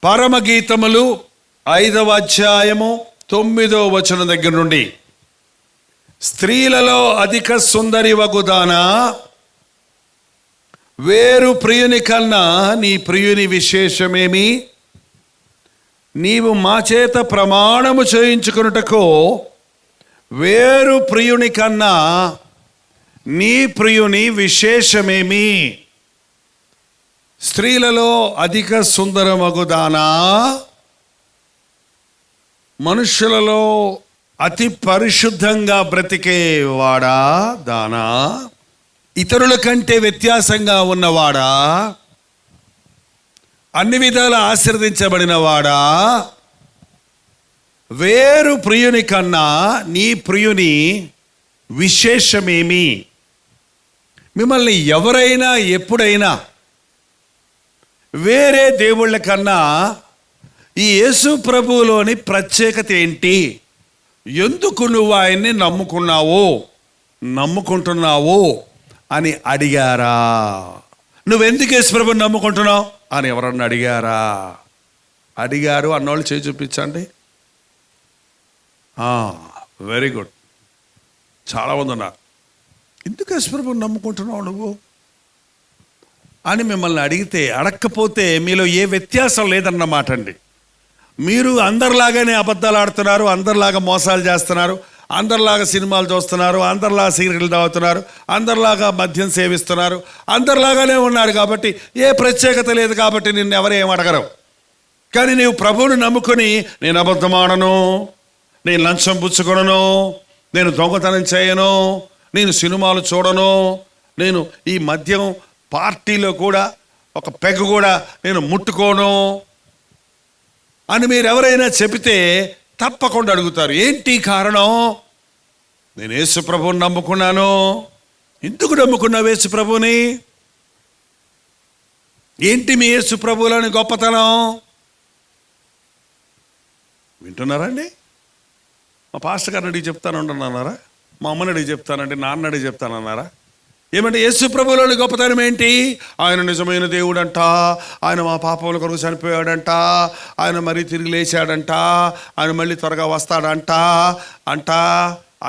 పరమగీతములు 5వ అధ్యాయము 9వ వచనం దగ్గర నుండి, స్త్రీలలో అధిక సుందరి వగుదానా, వేరు ప్రియుని కన్నా నీ ప్రియుని విశేషమేమి? నీవు మా చేత ప్రమాణము చేయించుకొనుటకు వేరు ప్రియుని కన్నా నీ ప్రియుని విశేషమేమి? స్త్రీలలో అధిక సుందరమగుదానా, మనుషులలో అతి పరిశుద్ధంగా బ్రతికేవాడా దానా, ఇతరుల కంటే వ్యత్యాసంగా ఉన్నవాడా, అన్ని విధాల ఆశీర్వదించబడినవాడా, వేరు ప్రియుని కన్నా నీ ప్రియుని విశేషమేమి? మిమ్మల్ని ఎవరైనా ఎప్పుడైనా వేరే దేవుళ్ళ కన్నా ఈ యేసు ప్రభువులోని ప్రత్యేకత ఏంటి, ఎందుకు నువ్వు ఆయన్ని నమ్ముకుంటున్నావు అని అడిగారా? నువ్వెందుకు యేసు ప్రభువుని నమ్ముకుంటున్నావు అని ఎవరన్నా అడిగారు అన్నోళ్ళు చేయి చూపించండి. Very good. చాలామంది ఉన్నారు, ఎందుకు యేసు ప్రభువుని నమ్ముకుంటున్నావు నువ్వు అని మిమ్మల్ని అడగకపోతే మీలో ఏ వ్యత్యాసం లేదన్నమాట అండి. మీరు అందరిలాగానే అబద్ధాలు ఆడుతున్నారు, అందరిలాగా మోసాలు చేస్తున్నారు, అందరిలాగా సినిమాలు చూస్తున్నారు, అందరిలాగా సిగరెట్లు తాగుతున్నారు, అందరిలాగా మద్యం సేవిస్తున్నారు, అందరిలాగానే ఉన్నారు. కాబట్టి ఏ ప్రత్యేకత లేదు, కాబట్టి నిన్ను ఎవరేం అడగరు. కానీ నీవు ప్రభువుని నమ్ముకొని, నేను అబద్ధం ఆడను, నేను లంచం పుచ్చుకొనను, నేను దొంగతనం చేయను, నేను సినిమాలు చూడను, నేను ఈ మద్యం పార్టీలో కూడా ఒక పెగ్ కూడా నేను ముట్టుకోను అని మీరు ఎవరైనా చెబితే తప్పకుండా అడుగుతారు, ఏంటి కారణం? నేను యేసు ప్రభువుని నమ్ముకున్నాను. ఎందుకు నమ్ముకున్నావు యేసు ప్రభువుని? ఏంటి మీ యేసు ప్రభువులోని గొప్పతనం? వింటున్నారండి? మా పాస్టర్ గారిని అడిగి చెప్తానంటున్నారా? మా అమ్మని అడిగి చెప్తానండి, నాన్న అడిగి చెప్తానన్నారా? ఏమంటే యేసు ప్రభువులోని గొప్పతనం ఏంటి? ఆయన నిజమైన దేవుడంట, ఆయన మా పాపముల కొరకు చనిపోయాడంట, ఆయన మరీ తిరిగి లేచాడంట, ఆయన మళ్ళీ త్వరగా వస్తాడంట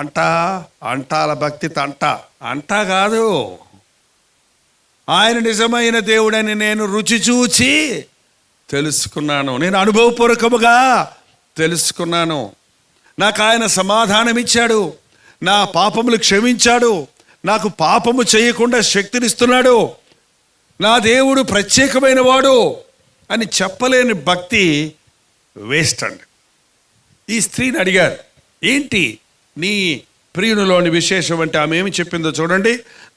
అంటాల భక్తి అంట కాదు. ఆయన నిజమైన దేవుడని నేను రుచి చూచి తెలుసుకున్నాను, నేను అనుభవపూర్వకముగా తెలుసుకున్నాను. నాకు ఆయన సమాధానం ఇచ్చాడు, నా పాపములు క్షమించాడు, నాకు పాపము చేయకుండా శక్తినిస్తున్నాడు, నా దేవుడు ప్రత్యేకమైన వాడు అని చెప్పలేని భక్తి వేస్ట్ అండి. ఈ స్త్రీని అడిగారు, ఏంటి నీ ప్రియునిలోని విశేషం అంటే ఆమె ఏమి చెప్పిందో చూడండి.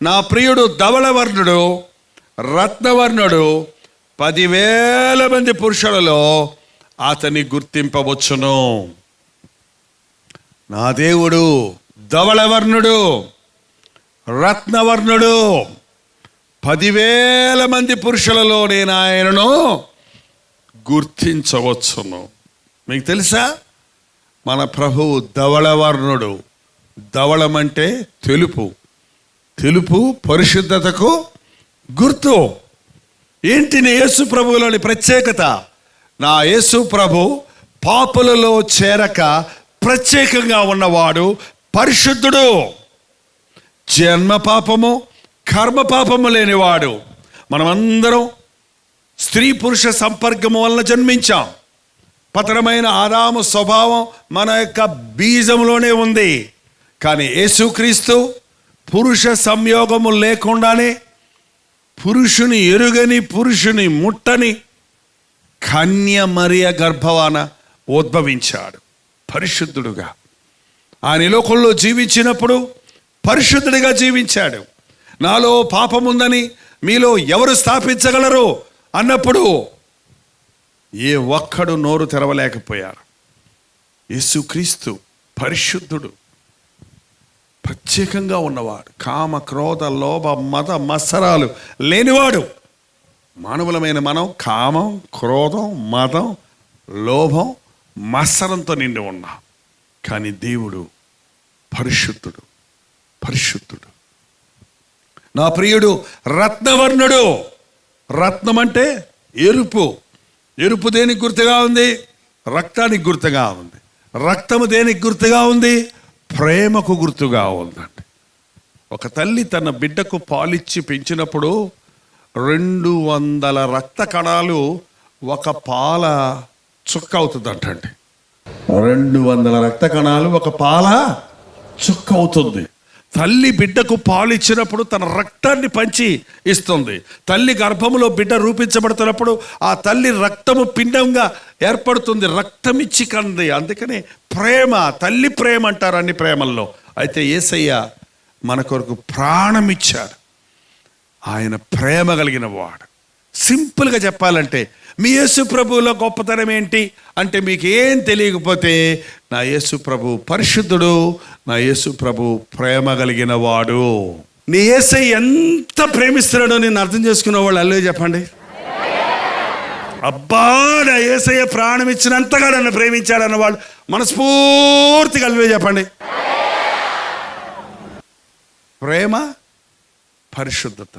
నా ప్రియుడు ధవళవర్ణుడు, రత్నవర్ణుడు, 10,000 మంది పురుషులలో అతని గుర్తింపవచ్చును. నా దేవుడు ధవళవర్ణుడు, రత్నవర్ణుడు, 10,000 మంది పురుషులలో నేను ఆయనను గుర్తించవచ్చును. మీకు తెలుసా, మన ప్రభువు ధవళవర్ణుడు. ధవళం అంటే తెలుపు పరిశుద్ధతకు గుర్తు. ఏంటి నీ యేసు ప్రభువులోని ప్రత్యేకత? నా యేసు ప్రభు పాపులలో చేరక ప్రత్యేకంగా ఉన్నవాడు, పరిశుద్ధుడు, జన్మ పాపము కర్మ పాపము లేనివాడు. మనమందరం స్త్రీ పురుష సంపర్కము వలన జన్మించాం. పతనమైన ఆదాము స్వభావం మన యొక్క బీజంలోనే ఉంది. కానీ యేసుక్రీస్తు పురుష సంయోగము లేకుండానే పురుషుని ఎరుగని, పురుషుని ముట్టని కన్య మరియ గర్భవాన ఉద్భవించాడు పరిశుద్ధుడుగా. ఆయన లోకంలో జీవించినప్పుడు పరిశుద్ధుడిగా జీవించాడు. నాలో పాపముందని మీలో ఎవరు స్థాపించగలరు అన్నప్పుడు ఏ ఒక్కడు నోరు తెరవలేకపోయారు. యేసుక్రీస్తు పరిశుద్ధుడు, ప్రత్యేకంగా ఉన్నవాడు, కామ క్రోధ లోభ మద మత్సరాలు లేనివాడు. మానవులమైన మనం కామం, క్రోధం, మదం, లోభం, మత్సరంతో నిండి ఉన్నాం. కానీ దేవుడు పరిశుద్ధుడు. నా ప్రియుడు రత్నవర్ణుడు. రత్నం అంటే ఎరుపు, ఎరుపు దేనికి గుర్తుగా ఉంది? రక్తానికి గుర్తుగా ఉంది. రక్తము దేనికి గుర్తుగా ఉంది? ప్రేమకు గుర్తుగా ఉందండి. ఒక తల్లి తన బిడ్డకు పాలిచ్చి పెంచినప్పుడు 200 రక్త కణాలు ఒక పాల చుక్క అవుతుందంటండి. 200 రక్త కణాలు ఒక పాల చుక్క అవుతుంది. తల్లి బిడ్డకు పాలు ఇచ్చినప్పుడు తన రక్తాన్ని పంచి ఇస్తుంది. తల్లి గర్భములో బిడ్డ రూపించబడుతున్నప్పుడు ఆ తల్లి రక్తము పిండంగా ఏర్పడుతుంది, రక్తం ఇచ్చి కంది. అందుకని ప్రేమ, తల్లి ప్రేమ అంటారు అన్ని ప్రేమల్లో. అయితే యేసయ్య మన కొరకు ప్రాణం ఇచ్చాడు. ఆయన ప్రేమ కలిగిన వాడు. సింపుల్గా చెప్పాలంటే మీ యేసు ప్రభువులో గొప్పతనం ఏంటి అంటే, మీకు ఏం తెలియకపోతే నా యేసు ప్రభు పరిశుద్ధుడు, నా యేసు ప్రభు ప్రేమ కలిగిన వాడు. నీ యేసయ్య ఎంత ప్రేమిస్తున్నాడో నేను అర్థం చేసుకున్న వాళ్ళు అల్లే చెప్పండి. అబ్బా, నా యేసయ్య ప్రాణం ఇచ్చినంతగా నన్ను ప్రేమించాడన్న వాళ్ళు మనస్ఫూర్తిగా అల్లే చెప్పండి. ప్రేమ, పరిశుద్ధత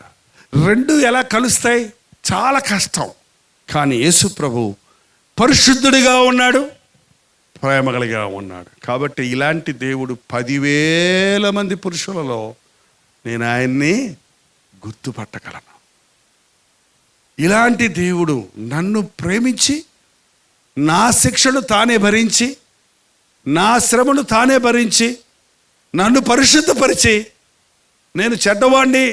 రెండు ఎలా కలుస్తాయి? చాలా కష్టం. కానీ యేసు ప్రభు పరిశుద్ధుడిగా ఉన్నాడు, ప్రేమ కలిగా ఉన్నాడు. కాబట్టి ఇలాంటి దేవుడు 10,000 మంది పురుషులలో నేను ఆయన్ని గుర్తుపట్టగలను. ఇలాంటి దేవుడు నన్ను ప్రేమించి నా శిక్షను తానే భరించి, నా శ్రమను తానే భరించి, నన్ను పరిశుద్ధపరిచి, నేను చెడ్డవాణ్ణి,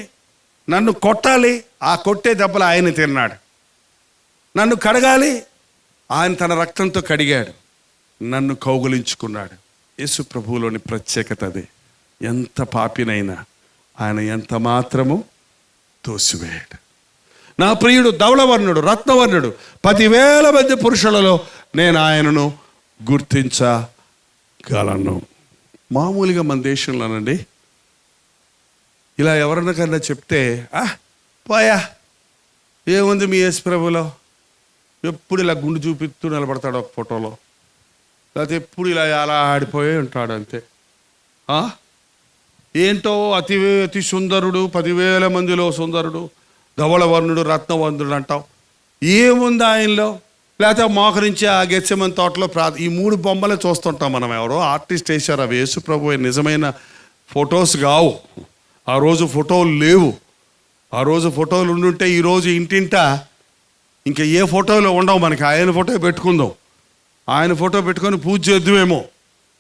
నన్ను కొట్టాలి, ఆ కొట్టే దెబ్బలు ఆయన తిన్నాడు. నన్ను కడగాలి, ఆయన తన రక్తంతో కడిగాడు. నన్ను కౌగులించుకున్నాడు. యేసు ప్రభువులోని ప్రత్యేకత అదే. ఎంత పాపినైనా ఆయన ఎంత మాత్రము తోసివేయడు. నా ప్రియుడు ధవళవర్ణుడు, రత్నవర్ణుడు, 10,000 మంది పురుషులలో నేను ఆయనను గుర్తించగలను. మామూలుగా మన దేశంలోనండి ఇలా ఎవరికన్నా చెప్తే పోయా ఏముంది మీ యేసు ప్రభులో, ఎప్పుడు ఇలా గుండు చూపిస్తూ నిలబడతాడు ఒక ఫోటోలో, లేకపోతే ఎప్పుడు ఇలా అలా ఆడిపోయి ఉంటాడు అంతే. ఏంటో అతి సుందరుడు, 10,000 మందిలో సుందరుడు, ధవళవర్ణుడు, రత్నవర్ణుడు అంటావు. ఏముంది ఆయనలో? లేకపోతే మోకరించి ఆ గెత్సెమని తోటలో ఈ 3 బొమ్మలే చూస్తుంటాం మనం. ఎవరో ఆర్టిస్ట్ వేశారు. అవి యేసు ప్రభు నిజమైన ఫొటోస్ కావు. ఆ రోజు ఫోటోలు లేవు. ఆ రోజు ఫోటోలు ఉండుంటే ఈరోజు ఇంటింట ఇంకా ఏ ఫోటోలు ఉండవు మనకి. ఆయన ఫోటో పెట్టుకుందాం, ఆయన ఫోటో పెట్టుకొని పూజ చేద్దామేమో.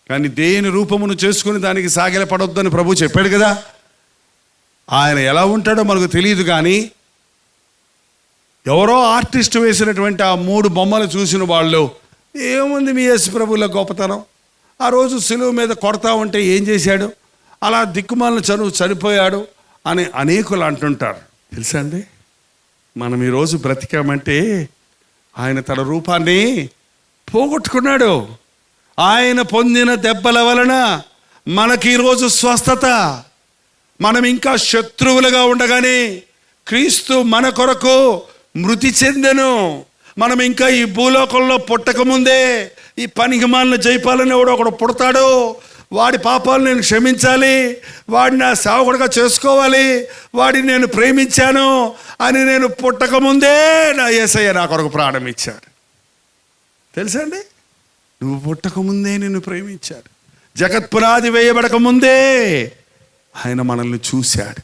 కానీ దేని రూపమును చేసుకుని దానికి సాగిల పడొద్దని ప్రభు చెప్పాడు కదా. ఆయన ఎలా ఉంటాడో మనకు తెలియదు. కానీ ఎవరో ఆర్టిస్ట్ వేసినటువంటి ఆ 3 బొమ్మలు చూసిన వాళ్ళు ఏముంది మీ యేసు ప్రభువుల గొప్పతనం? ఆ రోజు సిలువ మీద కొడతా ఉంటే ఏం చేశాడు? అలా దిక్కుమాలను చనిపోయాడు అని అనేకులు అంటుంటారు. తెలుసా అండి, మనం ఈరోజు బ్రతికామంటే ఆయన తన రూపాన్ని పోగొట్టుకున్నాడు. ఆయన పొందిన దెబ్బల వలన మనకి ఈరోజు స్వస్థత. మనం ఇంకా శత్రువులుగా ఉండగానే క్రీస్తు మన కొరకు మృతి చెందెను. మనం ఇంకా ఈ భూలోకంలో పుట్టకముందే ఈ పనికిమాలిన జైపాలని ఒకడు పుడతాడు. వాడి పాపాలు నేను క్షమించాలి, వాడిని నా సేవకుడిగా చేసుకోవాలి, వాడిని నేను ప్రేమించాను అని నేను పుట్టకముందే నా యేసయ్య నా కొరకు ప్రాణం ఇచ్చాడు. తెలుసా అండి, నువ్వు పుట్టకముందే నిన్ను ప్రేమించాడు. జగత్పునాది వేయబడక ముందే ఆయన మనల్ని చూశాడు.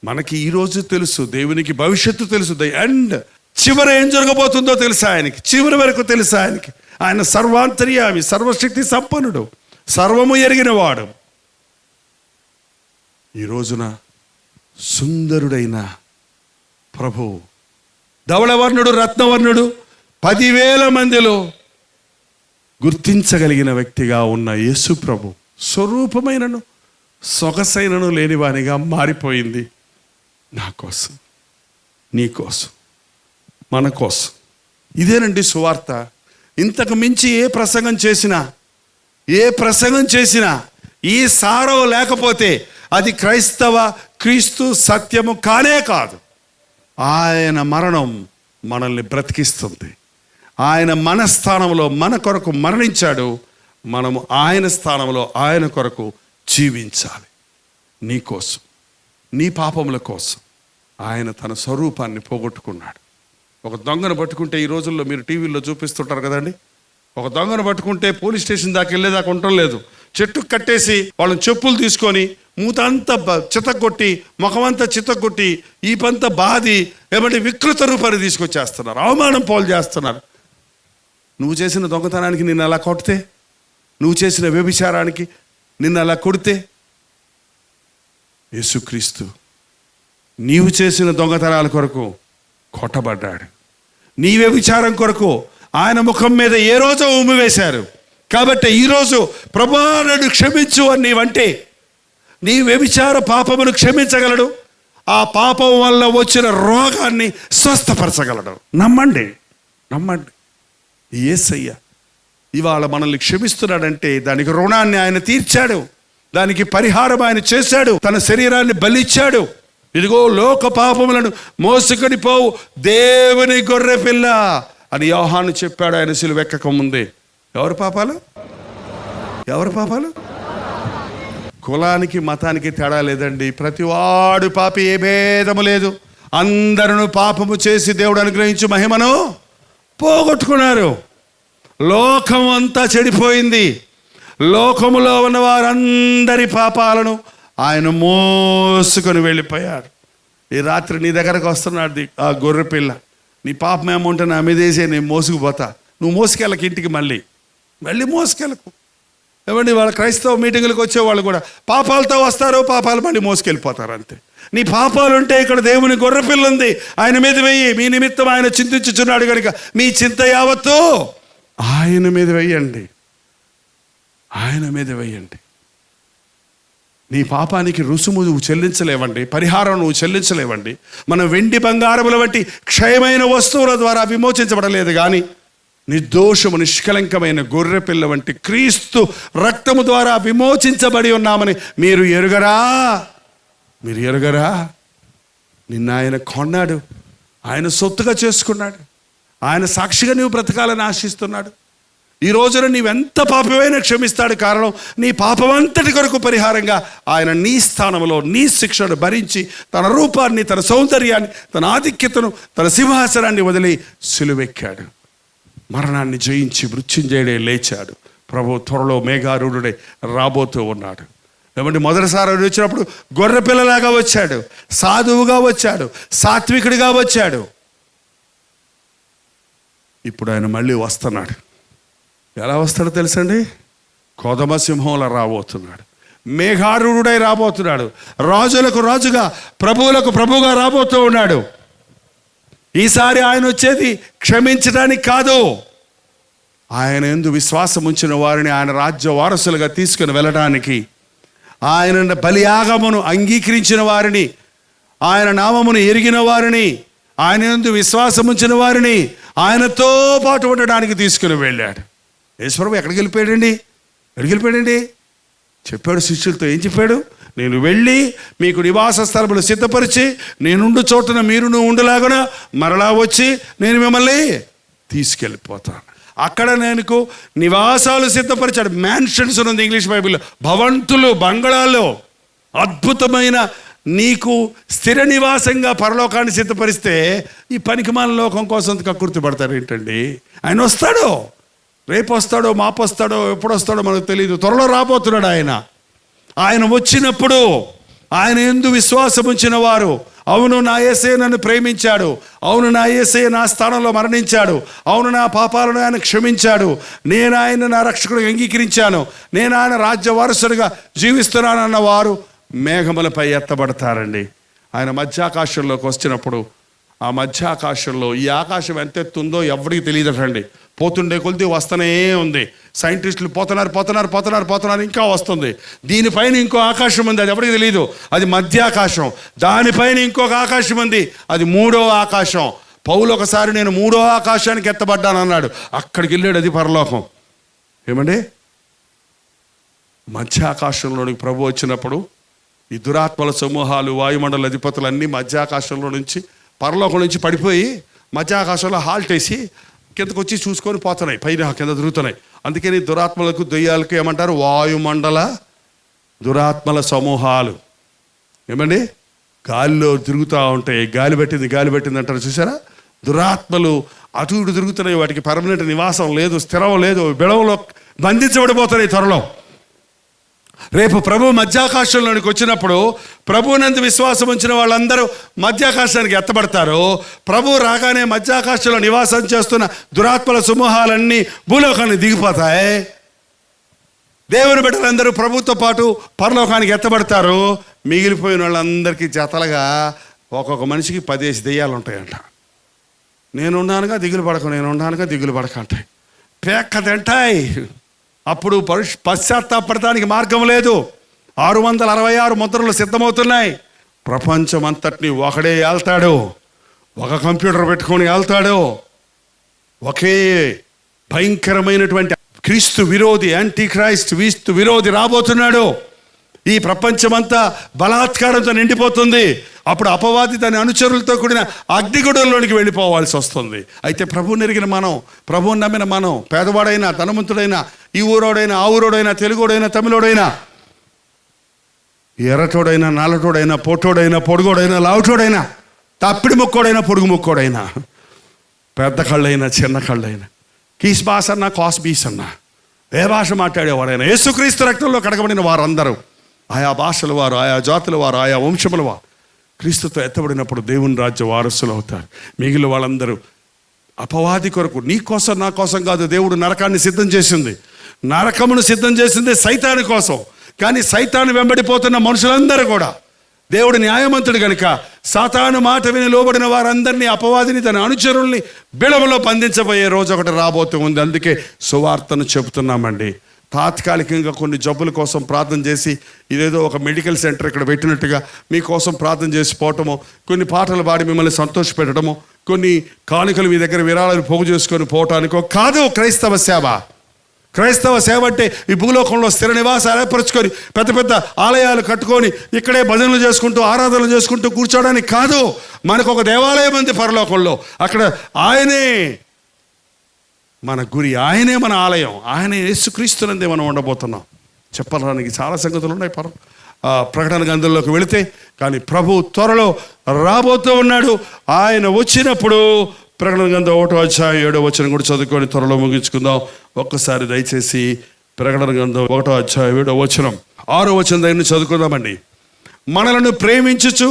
మనకి ఈరోజు తెలుసు, దేవునికి భవిష్యత్తు తెలుసు. ద ఎండ్, చివరి ఏం జరగబోతుందో తెలుసా ఆయనకి. చివరి వరకు తెలుసా ఆయనకి. ఆయన సర్వాంతర్యామి, సర్వశక్తి సంపన్నుడు, సర్వము ఎరిగినవాడు. ఈ రోజున సుందరుడైన ప్రభు, ధవళవర్ణుడు, రత్నవర్ణుడు, 10,000 మందిలో గుర్తించగలిగిన వ్యక్తిగా ఉన్న యేసు ప్రభు స్వరూపమైనను సొగసైనను లేనివానిగా మారిపోయింది. నా కోసం, నీ కోసం, మన కోసం. ఇదేనండి సువార్త. ఇంతకు మించి ఏ ప్రసంగం చేసినా ఈ సారం లేకపోతే అది క్రీస్తు సత్యము కానే కాదు. ఆయన మరణం మనల్ని బ్రతికిస్తుంది. ఆయన మన స్థానంలో మన కొరకు మరణించాడు. మనము ఆయన స్థానంలో ఆయన కొరకు జీవించాలి. నీ కోసం, నీ పాపముల కోసం ఆయన తన స్వరూపాన్ని పోగొట్టుకున్నాడు. ఒక దొంగను పట్టుకుంటే ఈ రోజుల్లో మీరు టీవీల్లో చూపిస్తుంటారు కదండి, ఒక దొంగను పట్టుకుంటే పోలీస్ స్టేషన్ దాకా వెళ్ళేదాకా ఉండటం లేదు. చెట్టుకు కట్టేసి వాళ్ళని చెప్పులు తీసుకొని మూతంతా చితగొట్టి, ముఖమంతా చితగొట్టి, ఈ పంత బాది ఏమంటే వికృత రూపాన్ని తీసుకొచ్చేస్తున్నారు, అవమానం పాలు చేస్తున్నారు. నువ్వు చేసిన దొంగతనానికి నిన్ను అలా కొడితే, నువ్వు చేసిన వ్యభిచారానికి నిన్ను అలా కొడితే, యేసుక్రీస్తు నీవు చేసిన దొంగతనాల కొరకు కొట్టబడ్డాడు. నీ వ్యభిచారం కొరకు ఆయన ముఖం మీద ఏ రోజో ఉమ్మి వేశారు. కాబట్టి ఈరోజు ప్రభువా నన్ను క్షమించు అని నీవంటే నీ వ్యభిచార పాపమును క్షమించగలడు. ఆ పాపం వల్ల వచ్చిన రోగాన్ని స్వస్థపరచగలడు. నమ్మండి, నమ్మండి. యేసయ్య ఇవాళ మనల్ని క్షమిస్తున్నాడంటే దానికి రుణాన్ని ఆయన తీర్చాడు, దానికి పరిహారం ఆయన చేశాడు, తన శరీరాన్ని బలిచ్చాడు. ఇదిగో లోక పాపములను మోసుకొని పోవు దేవుని గొర్రె పిల్ల అని యోహాను చెప్పాడు ఆయన సిలువెక్కక ముందే. ఎవరి పాపాలు? ఎవరి పాపాలు? కులానికి మతానికి తేడా లేదండి. ప్రతివాడు పాపి, ఏ భేదము లేదు. అందరూ పాపము చేసి దేవుడు అనుగ్రహించు మహిమను పోగొట్టుకున్నారు. లోకం అంతా చెడిపోయింది. లోకములో ఉన్న వారందరి పాపాలను ఆయన మోసుకొని వెళ్ళిపోయాడు. ఈ రాత్రి నీ దగ్గరకు వస్తున్నాడు ఆ గొర్రె పిల్ల. నీ పాపం ఏమంటే నా మీద వేసే, నేను మోసుకుపోతా. నువ్వు మోసుకెళ్ళకు ఇంటికి, మళ్ళీ మోసుకెళ్ళకు. ఏమండి, వాళ్ళ క్రైస్తవ మీటింగులకు వచ్చేవాళ్ళు కూడా పాపాలతో వస్తారు, పాపాలు మళ్ళీ మోసుకెళ్ళిపోతారు అంతే. నీ పాపాలు ఉంటే ఇక్కడ దేవుని గొర్రెపిల్ల ఉంది, ఆయన మీద వెయ్యి. మీ నిమిత్తం ఆయన చింతించుచున్నాడు కనుక మీ చింత యావత్తు ఆయన మీద వెయ్యండి, ఆయన మీద వెయ్యండి. నీ పాపానికి రుసుము నువ్వు చెల్లించలేవండి, పరిహారం నువ్వు చెల్లించలేవండి. మనం వెండి బంగారముల వంటి క్షయమైన వస్తువుల ద్వారా విమోచించబడలేదు, కానీ నిర్దోషము నిష్కలంకమైన గొర్రెపిల్ల వంటి క్రీస్తు రక్తము ద్వారా విమోచించబడి ఉన్నామని మీరు ఎరుగరా? మీరు ఎరుగరా? నిన్న ఆయన కొన్నాడు, ఆయన సొత్తుగా చేసుకున్నాడు, ఆయన సాక్షిగా నువ్వు బ్రతకాలని ఆశిస్తున్నాడు. ఈ రోజున నీవెంత పాపమైనా క్షమిస్తాడు. కారణం, నీ పాపమంతటి కొరకు పరిహారంగా ఆయన నీ స్థానంలో నీ శిక్షను భరించి తన రూపాన్ని, తన సౌందర్యాన్ని, తన ఆధిక్యతను, తన సింహాసనాన్ని వదిలి సిలువెక్కాడు. మరణాన్ని జయించి మృత్యుంజయుడే లేచాడు. ప్రభు త్వరలో మేఘారూఢుడై రాబోతూ ఉన్నాడు. ఏమంటే మొదటిసారి వచ్చినప్పుడు గొర్రె పిల్లలాగా వచ్చాడు, సాధువుగా వచ్చాడు, సాత్వికుడిగా వచ్చాడు. ఇప్పుడు ఆయన మళ్ళీ వస్తున్నాడు. ఎలా వస్తాడో తెలుసండి? కొదమ సింహంలా రాబోతున్నాడు, మేఘారూఢుడై రాబోతున్నాడు, రాజులకు రాజుగా, ప్రభువులకు ప్రభువుగా రాబోతూ ఉన్నాడు. ఈసారి ఆయన వచ్చేది క్షమించడానికి కాదు, ఆయన యందు విశ్వాసం ఉంచిన వారిని ఆయన రాజ్య వారసులుగా తీసుకుని వెళ్ళడానికి, ఆయన బలియాగమును అంగీకరించిన వారిని, ఆయన నామమును ఎరిగిన వారిని, ఆయన యందు విశ్వాసం ఉంచిన వారిని ఆయనతో పాటు ఉండడానికి తీసుకుని వెళ్ళాడు. యేసుప్రభు ఎక్కడికి వెళ్ళిపోయాడండి? చెప్పాడు శిష్యులతో. ఏం చెప్పాడు? నేను వెళ్ళి మీకు నివాస స్థలములు సిద్ధపరిచి నేనుండు చోటున మీరును ఉండలాగున మరలా వచ్చి నేను మిమ్మల్ని తీసుకెళ్ళిపోతాను. అక్కడ నేను నివాసాలు సిద్ధపరిచాడు. మ్యాన్షన్స్ ఉంది ఇంగ్లీష్ బైబిల్లో, భవంతులు, బంగళాల్లో. అద్భుతమైన నీకు స్థిర నివాసంగా పరలోకాన్ని సిద్ధపరిస్తే ఈ పనికిమాల లోకం కోసం కక్కుర్తి పడతారు ఏంటండి? ఆయన వస్తాడు, రేపు వస్తాడో, మాపు వస్తాడో, ఎప్పుడు వస్తాడో మనకు తెలియదు. త్వరలో రాబోతున్నాడు ఆయన. ఆయన వచ్చినప్పుడు ఆయన యందు విశ్వాసం ఉంచిన వారు, అవును నా యేసయ్య నన్ను ప్రేమించాడు, అవును నా యేసయ్య నా స్థానంలో మరణించాడు, అవును నా పాపాలను ఆయన క్షమించాడు, నేను ఆయన నా రక్షకుడిగా అంగీకరించాను, నేను ఆయన రాజ్య వారసుడిగా జీవిస్తున్నానన్న వారు మేఘములపై ఎత్తబడతారండి. ఆయన మధ్యాకాశంలోకి వచ్చినప్పుడు, ఆ మధ్యాకాశంలో ఈ ఆకాశం ఎంత ఎత్తుందో ఎవరికి తెలియదటండి. పోతుండే కొలిది వస్తూనే ఉంది. సైంటిస్టులు పోతున్నారు, ఇంకా వస్తుంది. దీనిపైన ఇంకో ఆకాశం ఉంది, అది ఎవరికి తెలియదు, అది మధ్యాకాశం. దానిపైన ఇంకొక ఆకాశం ఉంది, అది మూడో ఆకాశం. పౌలు ఒకసారి నేను మూడో ఆకాశానికి ఎత్తబడ్డాను అన్నాడు. అక్కడికి వెళ్ళాడు, అది పరలోకం. ఏమండి, మధ్యాకాశంలోనికి ప్రభు వచ్చినప్పుడు ఈ దురాత్మల సమూహాలు, వాయుమండల అధిపతులు అన్నీ మధ్యాకాశంలో నుంచి, పరలోకం నుంచి పడిపోయి మధ్యాకాశంలో హాల్ట్ వేసి కిందకు వచ్చి చూసుకొని పోతున్నాయి, పైన కింద తిరుగుతున్నాయి. అందుకని దురాత్మలకు, దెయ్యాలకు ఏమంటారు? వాయుమండల దురాత్మల సమూహాలు. ఏమండి, గాలిలో తిరుగుతూ ఉంటాయి. గాలి పెట్టింది అంటారు చూసారా? దురాత్మలు అటు ఇటు తిరుగుతున్నాయి, వాటికి పర్మనెంట్ నివాసం లేదు, స్థిరం లేదు, బిడవలో బంధించబడిపోతున్నాయి త్వరలో. రేపు ప్రభు మధ్యాకాశంలోనికి వచ్చినప్పుడు ప్రభువునందు విశ్వాసం ఉంచిన వాళ్ళందరూ మధ్యాకాశానికి ఎత్తబడతారు. ప్రభు రాగానే మధ్యాకాశంలో నివాసం చేస్తున్న దురాత్మల సమూహాలన్నీ భూలోకానికి దిగిపోతాయి. దేవుని బిడ్డలందరూ ప్రభుతో పాటు పరలోకానికి ఎత్తబడతారు. మిగిలిపోయిన వాళ్ళందరికీ జతలుగా ఒక్కొక్క మనిషికి 10 దెయ్యాలు ఉంటాయంట. నేనున్నానుగా దిగులు పడక, నేనున్నానుగా దిగులు పడక అంటాయి. పేక్క తింటాయి. అప్పుడు పశ్చాత్తాపడటానికి మార్గం లేదు. 666 ముద్రలు సిద్ధమవుతున్నాయి. ప్రపంచం అంతటిని ఒకడే ఏళ్తాడు, ఒక కంప్యూటర్ పెట్టుకొని ఏళ్తాడు. ఒకే భయంకరమైనటువంటి క్రీస్తు విరోధి, యాంటీ క్రైస్ట్ క్రీస్తు విరోధి రాబోతున్నాడు. ఈ ప్రపంచమంతా బలాత్కారంతో నిండిపోతుంది. అప్పుడు అపవాది దాని అనుచరులతో కూడిన అగ్నిగుడంలోనికి వెళ్ళిపోవాల్సి వస్తుంది. అయితే ప్రభువుని ఎరిగిన మనం, ప్రభువుని నమ్మిన మనం, పేదవాడైనా ధనవంతుడైనా, ఈ ఊరోడైనా ఆ ఊరోడైనా, తెలుగోడైనా తమిళోడైనా, ఎర్రటోడైనా నల్లటోడైనా, పొట్టోడైనా పొడుగోడైనా లావుటోడైనా, తప్పిడి ముక్కోడైనా పొడుగు ముక్కోడైనా, పెద్ద కళ్ళైనా చిన్న కళ్ళైనా, కీస్ భాష అన్నా కాస్ బీస్ అన్నా, ఏ భాష మాట్లాడేవాడైనా, యేసుక్రీస్తు రక్తంలో కడగబడిన వారందరూ, ఆయా భాషల వారు, ఆయా జాతుల వారు, ఆయా వంశముల వారు క్రీస్తుతో ఎత్తబడినప్పుడు దేవుని రాజ్య వారసులు అవుతారు. మిగిలిన వాళ్ళందరూ అపవాది కొరకు, నీ కోసం నా కోసం కాదు. దేవుడు నరకాన్ని సిద్ధం చేసింది, నరకమును సిద్ధం చేసింది సైతాను కోసం. కానీ సైతాను వెంబడిపోతున్న మనుషులందరూ కూడా, దేవుడు న్యాయమంతుడు కనుక సాతాను మాట విని లోబడిన వారందరినీ, అపవాదిని, తన అనుచరుల్ని బిడవలో బంధించబోయే రోజు ఒకటి రాబోతూ ఉంది. అందుకే సువార్తను చెబుతున్నామండి. తాత్కాలికంగా కొన్ని జబ్బుల కోసం ప్రార్థన చేసి, ఇదేదో ఒక మెడికల్ సెంటర్ ఇక్కడ పెట్టినట్టుగా మీకోసం ప్రార్థన చేసి పోవటము, కొన్ని పాటలు పాడి మిమ్మల్ని సంతోషపెట్టడము, కొన్ని కానుకలు మీ దగ్గర విరాళాలు పోగు చేసుకొని పోవటానికో కాదు క్రైస్తవ సేవ. క్రైస్తవ సేవ అంటే ఈ భూలోకంలో స్థిర నివాసాలు ఏర్పరచుకొని పెద్ద పెద్ద ఆలయాలు కట్టుకొని ఇక్కడే భజనలు చేసుకుంటూ ఆరాధనలు చేసుకుంటూ కూర్చోడానికి కాదు. మనకు ఒక దేవాలయం ఉంది పరలోకంలో, అక్కడ ఆయనే మన గురి, ఆయనే మన ఆలయం, ఆయనే యేసుక్రీస్తునందే మనం ఉండబోతున్నాం. చెప్పడానికి చాలా సంగతులు ఉన్నాయి ప్రకటన గ్రంథంలోకి వెళితే. కానీ ప్రభు త్వరలో రాబోతూ ఉన్నాడు. ఆయన వచ్చినప్పుడు ప్రకటన గ్రంథం 1వ అధ్యాయం 7వ వచనం కూడా చదువుకొని త్వరలో ముగించుకుందాం. ఒక్కసారి దయచేసి ప్రకటన గ్రంథం 1వ అధ్యాయం 7వ వచనం 6వ వచనం దగ్గర చదువుకుందామండి. మనలను ప్రేమించుచు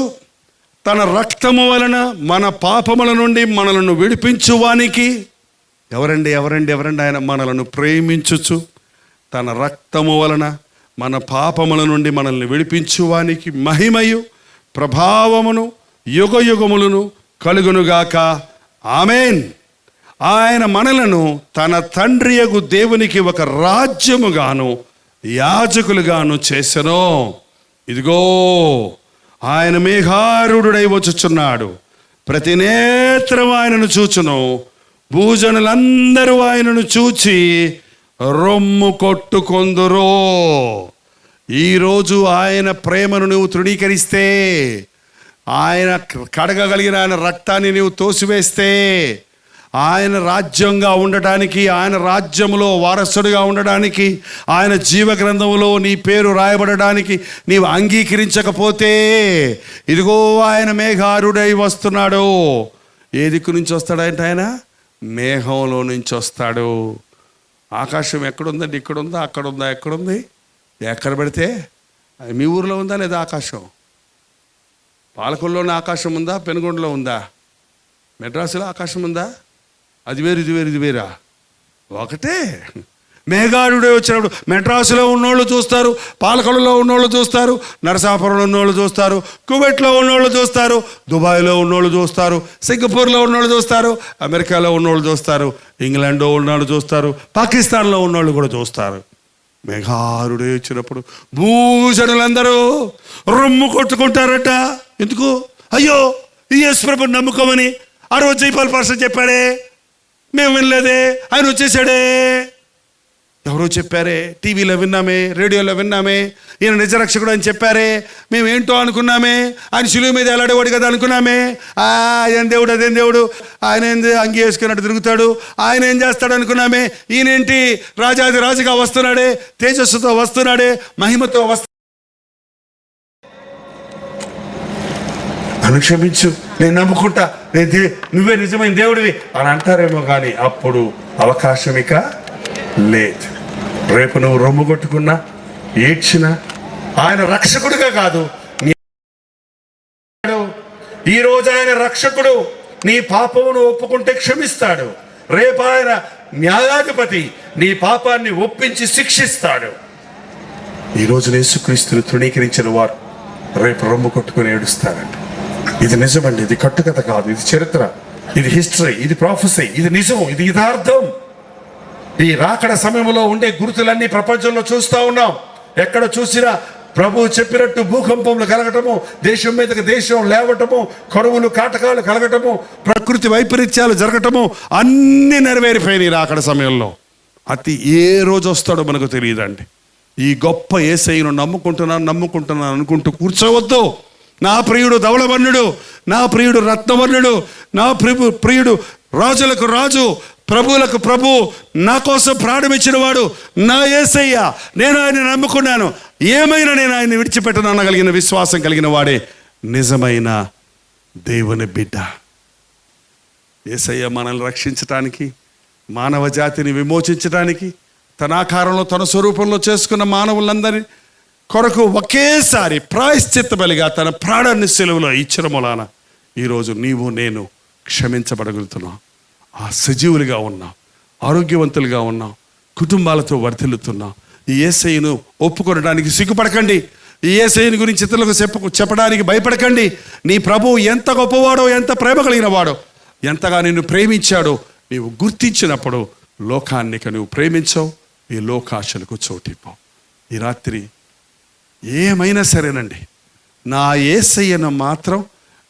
తన రక్తము వలన మన పాపముల నుండి మనలను విడిపించువానికి, ఎవరండి ఆయన? మనలను ప్రేమించుచు తన రక్తము వలన మన పాపముల నుండి మనల్ని విడిపించువానికి మహిమయు ప్రభావమును యుగయుగములను కలుగునుగాక. ఆమేన్. ఆయన మనలను తన తండ్రియగు దేవునికి ఒక రాజ్యముగాను యాజకులుగాను చేసెను. ఇదిగో ఆయన మేఘారూఢుడై వచ్చుచున్నాడు. ప్రతి నేత్రం ఆయనను చూచును. భూజనులందరూ ఆయనను చూచి రొమ్ము కొట్టుకొందురో. ఈరోజు ఆయన ప్రేమను నువ్వు తృణీకరిస్తే, ఆయన కడగగలిగిన ఆయన రక్తాన్ని నీవు తోసివేస్తే, ఆయన రాజ్యంగా ఉండటానికి, ఆయన రాజ్యంలో వారసుడిగా ఉండడానికి, ఆయన జీవగ్రంథంలో నీ పేరు రాయబడడానికి నీవు అంగీకరించకపోతే, ఇదిగో ఆయన మేఘారుడై వస్తున్నాడు. ఏ దిక్కు నుంచి వస్తాడంటే ఆయన మేఘంలో నుంచి వస్తాడు. ఆకాశం ఎక్కడుందండి? ఇక్కడుందా, అక్కడుందా, ఎక్కడుంది? ఎక్కడ పెడితే మీ ఊర్లో ఉందా లేదా ఆకాశం? పాలకొల్లోనే ఆకాశం ఉందా, పెనుగొండలో ఉందా, మెడ్రాసులో ఆకాశం ఉందా? అది వేరు ఇది వేరు, ఇది వేరా? ఒకటే. మేఘారుడే వచ్చినప్పుడు మెడ్రాసులో ఉన్నోళ్ళు చూస్తారు, పాలకొల్లులో ఉన్నోళ్ళు చూస్తారు, నరసాపురంలో ఉన్నోళ్ళు చూస్తారు, కువైట్లో ఉన్నోళ్ళు చూస్తారు, దుబాయ్లో ఉన్నోళ్ళు చూస్తారు, సింగపూర్లో ఉన్నోళ్ళు చూస్తారు, అమెరికాలో ఉన్నోళ్ళు చూస్తారు, ఇంగ్లాండ్లో ఉన్నోళ్ళు చూస్తారు, పాకిస్తాన్లో ఉన్నోళ్ళు కూడా చూస్తారు. మేఘారుడే వచ్చినప్పుడు భూజనులందరూ రొమ్ము కొట్టుకుంటారట. ఎందుకు? అయ్యో ఈ యేసు ప్రభుని నమ్ముకోమని ఆ రోజు జైపాల్ పాస్టర్ చెప్పాడే, మేము వినలేదే, ఆయన వచ్చేసాడే. ఎవరో చెప్పారే, టీవీలో విన్నామే, రేడియోలో విన్నామే, ఈయన నిజరక్షకుడు అని చెప్పారే, మేము ఏంటో అనుకున్నామే, ఆయన శిలువ మీద ఎలాడేవాడు కదా అనుకున్నామే. ఆయన దేవుడు, అదేం దేవుడు, ఆయన ఏంది అంగి వేసుకున్నట్టు తిరుగుతాడు, ఆయన ఏం చేస్తాడు అనుకున్నామే. ఈయనేంటి రాజాది రాజుగా వస్తున్నాడే, తేజస్సుతో వస్తున్నాడే, మహిమతో నన్ను క్షమించు, నేను నమ్ముకుంటా, నువ్వే నిజమైన దేవుడివి అని అంటారేమో, కానీ అప్పుడు అవకాశం ఇక లేదు. రేపు నువ్వు రొమ్ము కొట్టుకున్నా, ఏడ్చినా, ఆయన రక్షకుడిగా కాదు, ఈరోజు ఆయన రక్షకుడు. నీ పాపమును ఒప్పుకుంటే క్షమిస్తాడు. రేపు ఆయన న్యాయాధిపతి, నీ పాపాన్ని ఒప్పించి శిక్షిస్తాడు. ఈరోజు యేసుక్రీస్తును తృణీకరించిన వారు రేపు రొమ్ము కొట్టుకుని ఏడుస్తారండి. ఇది నిజమండి, ఇది కట్టుకథ కాదు, ఇది చరిత్ర, ఇది హిస్టరీ, ఇది ప్రాఫెసీ, ఇది నిజం, ఇది యథార్థం. ఈ రాకడ సమయంలో ఉండే గుర్తులన్నీ ప్రపంచంలో చూస్తూ ఉన్నాం. ఎక్కడ చూసినా ప్రభువు చెప్పినట్టు భూకంపములు కలగటము, దేశం మీదకి దేశం లేవటము, కరువులు కాటకాలు కలగటము, ప్రకృతి వైపరీత్యాలు జరగటము అన్నీ నెరవేరిపోయినాయి రాకడ సమయంలో. ఏ రోజు వస్తాడో మనకు తెలియదండి. ఈ గొప్ప యేసయ్యను నమ్ముకుంటున్నాను అనుకుంటూ కూర్చోవద్దు. నా ప్రియుడు ధవళవర్ణుడు, నా ప్రియుడు రత్నవర్ణుడు, నా ప్రియుడు రాజులకు రాజు, ప్రభువులకు ప్రభు, నా కోసం ప్రాణమిచ్చిన వాడు నా యేసయ్య. నేను ఆయన నమ్ముకున్నాను, ఏమైనా నేను ఆయన విడిచిపెట్టను అనగలిగిన విశ్వాసం కలిగిన వాడే నిజమైన దేవుని బిడ్డ. యేసయ్య మనల్ని రక్షించటానికి, మానవ జాతిని విమోచించడానికి, తన ఆకారంలో తన స్వరూపంలో చేసుకున్న మానవులందరి కొరకు ఒకేసారి ప్రాయశ్చిత్త బలిగా తన ప్రాణాన్ని సెలవులో ఇచ్చిన మూలాన ఈరోజు నీవు నేను క్షమించబడగలుగుతున్నాం. ఆ సజీవులుగా ఉన్నాం, ఆరోగ్యవంతులుగా ఉన్నాం, కుటుంబాలతో వర్ధిల్లుతున్నాం. ఈ యేసయ్యను ఒప్పుకొనడానికి సిగ్గుపడకండి. ఈ యేసయ్యని గురించి ఇతరులకు చెప్పడానికి భయపడకండి. నీ ప్రభువు ఎంత గొప్పవాడో, ఎంత ప్రేమ కలిగిన వాడో, ఎంతగా నిన్ను ప్రేమించాడో నీవు గుర్తించినప్పుడు లోకాన్ని నువ్వు ప్రేమించవు, ఈ లోకాశలకు చోటిపోవు. ఈ రాత్రి ఏమైనా సరేనండి, నా యేసయ్యను మాత్రం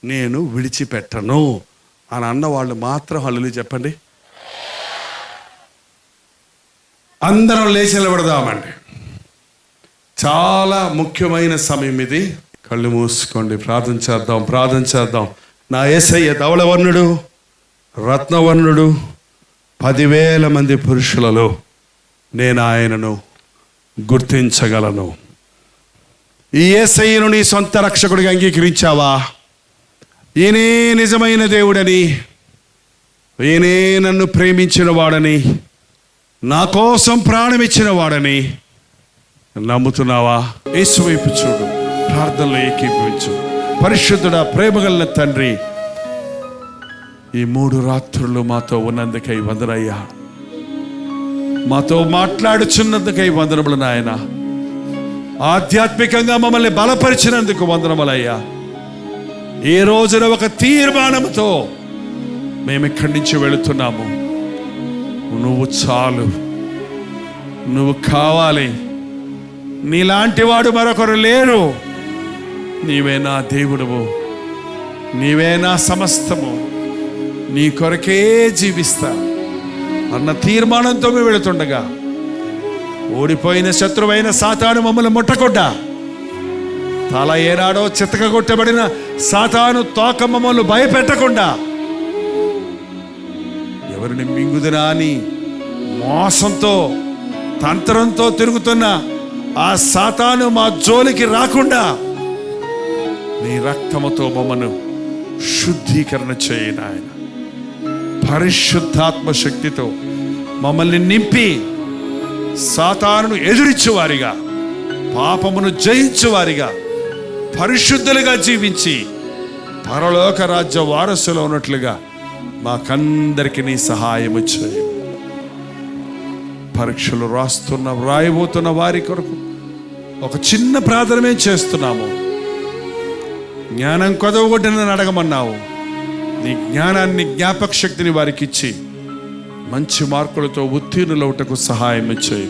నేను విడిచిపెట్టను అని అన్నవాళ్ళు మాత్రం హల్లేలూయా చెప్పండి. అందరం లేచి నిలబడదామండి. చాలా ముఖ్యమైన సమయం ఇది. కళ్ళు మూసుకోండి, ప్రార్థన చేద్దాం. నా యేసయ్య ధవళవర్ణుడు, రత్నవర్ణుడు, 10,000 మంది పురుషులలో నేను ఆయనను గుర్తించగలను. ఈ యేసయ్యను నీ సొంత రక్షకుడిగా అంగీకరించావా? ఈయనే నిజమైన దేవుడని, ఈయనే నన్ను ప్రేమించిన వాడని, నా కోసం ప్రాణం ఇచ్చిన వాడని నమ్ముతున్నావా? యేసు వైపు చూడు, ప్రార్థనలో ఏకీభవించు. పరిశుద్ధుడా, ప్రేమగల తండ్రి, ఈ 3 రాత్రులు మాతో ఉన్నందుకై వందనయ్యా. మాతో మాట్లాడుచున్నందుకై వందనములు నాయన. ఆధ్యాత్మికంగా మమ్మల్ని బలపరిచినందుకు వందనములయ్యా. ఈ రోజున ఒక తీర్మానంతో మేము ఇక్కడి నుంచి వెళుతున్నాము. నువ్వు చాలు, నువ్వు కావాలి, నీలాంటి వాడు మరొకరు లేరు. నీవే నా దేవుడవు, నీవే నా సమస్తము, నీ కొరకే జీవిస్తా అన్న తీర్మానంతో మేము వెళుతుండగా ఓడిపోయిన శత్రువైన సాతాను మమ్మల్ని ముట్టకుండా, తల ఏనాడో చితకగొట్టబడిన సాతాను తోక మమ్మల్ని భయపెట్టకుండా, ఎవరిని మింగుదునా అని మోసంతో తంత్రంతో తిరుగుతున్న ఆ సాతాను మా జోలికి రాకుండా నీ రక్తముతో మమ్మను శుద్ధీకరణ చేయను ఆయన. పరిశుద్ధాత్మ శక్తితో మమ్మల్ని నింపి సాతానును ఎదురించువారిగా, పాపమును జయించువారిగా, పరిశుద్ధులుగా జీవించి పరలోక రాజ్య వారసులో ఉన్నట్లుగా మాకందరికి నీ సహాయము చేయి. పరీక్షలు రాయబోతున్న వారి కొరకు ఒక చిన్న ప్రార్థనమే చేస్తున్నాము. జ్ఞానం కొదవగొట్టనని అడగమన్నావు. నీ జ్ఞానాన్ని, జ్ఞాపక శక్తిని వారికి ఇచ్చి మంచి మార్కులతో ఉత్తీర్ణులవుటకు సహాయం చేయి.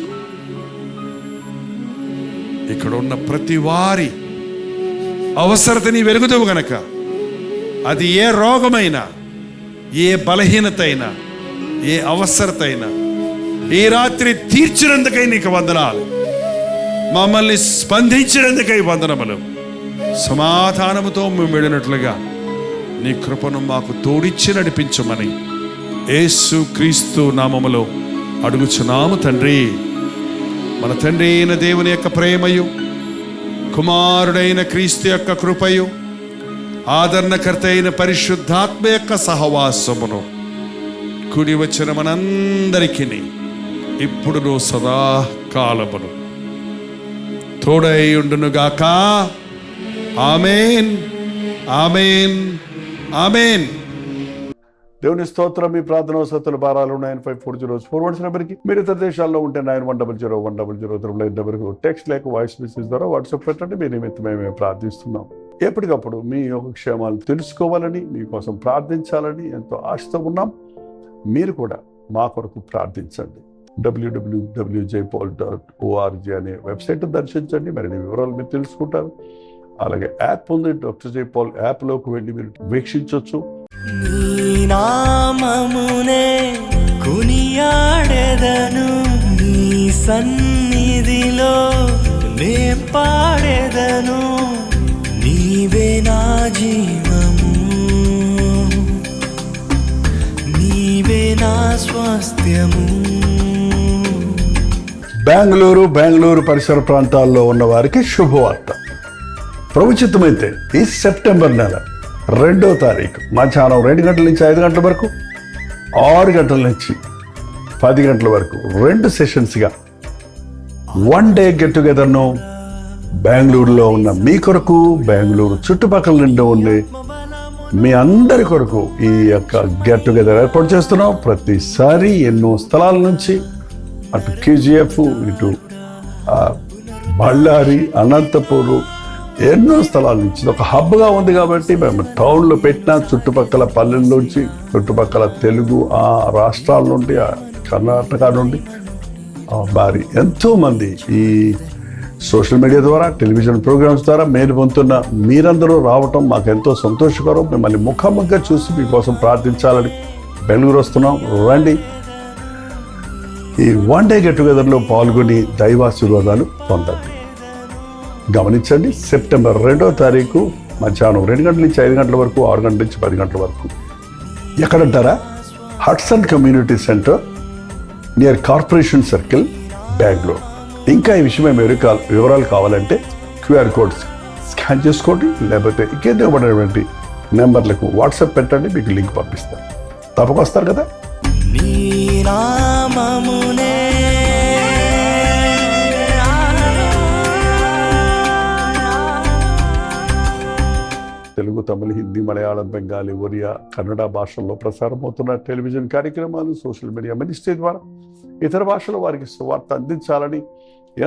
ఇక్కడ ఉన్న ప్రతి వారి అవసరతని వెలుగుదవు గనక, అది ఏ రోగమైనా, ఏ బలహీనత అయినా, ఏ అవసరత అయినా ఈ రాత్రి తీర్చినందుకై నీకు వందనాలు. మమ్మల్ని స్పందించినందుకై వందనములు. సమాధానముతో మేము వెళ్ళినట్లుగా నీ కృపను మాకు తోడిచ్చి నడిపించమని యేసు క్రీస్తు నామములో అడుగుచున్నాము తండ్రి. మన తండ్రి అయిన దేవుని యొక్క ప్రేమయు, కుమారుడైన క్రీస్తు యొక్క కృపయు, ఆదరణకర్త అయిన పరిశుద్ధాత్మ యొక్క సహవాసమును కుడి వచ్చిన మనందరికీ ఇప్పుడును సదాకాలమును తోడై ఉండునుగాక. ఆమేన్, ఆమేన్, ఆమేన్. దేవుని స్తోత్రం. మీ ప్రార్థన వసతుల భారాలు 954041 నెంబర్కి, మీరు ఇతర దేశాల్లో ఉంటే 91001000 నెంబర్కు టెక్స్ట్ లేక వాయిస్ మెసేజ్ ద్వారా వాట్సాప్ పెట్టండి. మీ నిమిత్తం మేము ప్రార్థిస్తున్నాం. ఎప్పటికప్పుడు మీ యోగక్షేమాలు తెలుసుకోవాలని, మీకోసం ప్రార్థించాలని ఎంతో ఆశతో ఉన్నాం. మీరు కూడా మా కొరకు ప్రార్థించండి. www.jpaul.org అనే వెబ్సైట్ దర్శించండి. మరిన్ని వివరాలు మీరు తెలుసుకుంటారు. అలాగే యాప్ ఉంది, డాక్టర్ జై పాల్ యాప్లోకి వెళ్ళి మీరు వీక్షించవచ్చు. నీ నామమునే కొనియాడెదను, నీ సన్నిధిలో నే పాడెదను. నీవే నా జీవము, నీవే నా స్వాస్థ్యము. బెంగళూరు పరిసర ప్రాంతాల్లో ఉన్న వారికి శుభవార్త. ప్రభుచితమైతే ఈ సెప్టెంబర్ నెల 2వ తారీఖు మధ్యాహ్నం 2 గంటల నుంచి 5 గంటల వరకు, 6 గంటల నుంచి 10 గంటల వరకు 2 సెషన్స్గా 1 డే గెట్ టుగెదర్ను బెంగళూరులో ఉన్న మీ కొరకు, బెంగళూరు చుట్టుపక్కల నుండి ఉండే మీ అందరి కొరకు ఈ యొక్క గెట్ టుగెదర్ ఏర్పాటు చేస్తున్నాం. ప్రతిసారి ఎన్నో స్థలాల నుంచి, అటు కేజీఎఫ్, ఇటు బళ్ళారి, అనంతపూరు, ఎన్నో స్థలాల నుంచి ఒక హబ్గా ఉంది. కాబట్టి మేము టౌన్లో పెట్టిన చుట్టుపక్కల పల్లెల్లోంచి, చుట్టుపక్కల తెలుగు ఆ రాష్ట్రాల నుండి, కర్ణాటక నుండి భారీ ఎంతోమంది ఈ సోషల్ మీడియా ద్వారా, టెలివిజన్ ప్రోగ్రామ్స్ ద్వారా మేలు పొందుతున్న మీరందరూ రావటం మాకు ఎంతో సంతోషకరం. మిమ్మల్ని ముఖాముఖిగా చూసి మీకోసం ప్రార్థించాలని బెంగళూరు వస్తున్నాం. రండి, ఈ 1 డే గెట్ టుగెదర్లో పాల్గొని దైవాశీర్వాదాలు పొందండి. గమనించండి, సెప్టెంబర్ 2వ తారీఖు మధ్యాహ్నం 2 గంటల నుంచి 5 గంటల వరకు, 6 గంటల నుంచి 10 గంటల వరకు. ఎక్కడంటారా? Hudson community center near corporation circle, Bengaluru. ఇంకా ఈ విషయమై వివరాలు కావాలంటే క్యూఆర్ కోడ్ స్కాన్ చేసుకోండి, లేకపోతే ఇంకేదో ఇవ్వబడినటువంటి నెంబర్లకు వాట్సాప్ పెట్టండి, మీకు లింక్ పంపిస్తాను. తప్పక వస్తారు కదా. నీ నామమునే తెలుగు, తమిళ, హిందీ, మలయాళం, బెంగాలీ, ఒరియా, కన్నడ భాషల్లో ప్రసారం అవుతున్న టెలివిజన్ కార్యక్రమాలు, సోషల్ మీడియా మినిస్ట్రీ ద్వారా ఇతర భాషల వారికి సువార్త అందించాలని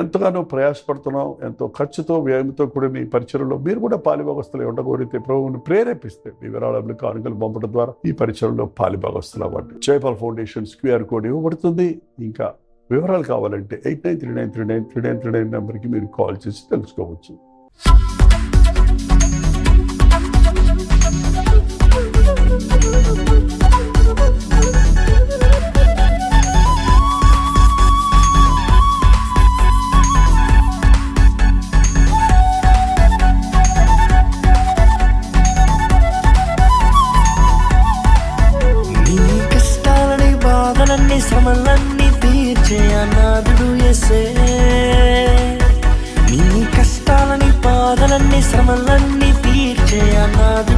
ఎంతగానో ప్రయాసపడుతున్నాం. ఎంతో ఖర్చుతో, వ్యయంతో కూడిన ఈ పరిచయంలో మీరు కూడా పాలిభాగస్తులు ఉండగోరితే, ప్రభువుని ప్రేరేపిస్తే మీ విరాళాలు, కానుకలు పంపడం ద్వారా ఈ పరిచయంలో పాలిభాగస్తులు అవ్వండి. జైపాల్ ఫౌండేషన్స్ క్యూఆర్ కోడ్ ఇవ్వబడుతుంది. ఇంకా వివరాలు కావాలంటే 8939393939 నెంబర్కి మీరు కాల్ చేసి తెలుసుకోవచ్చు. శ్రమలన్నీ తీర్చే అనాథుడు యేసే, నీ కష్టాలని బాధలన్నీ శ్రమలన్నీ తీర్చే అనాథుడు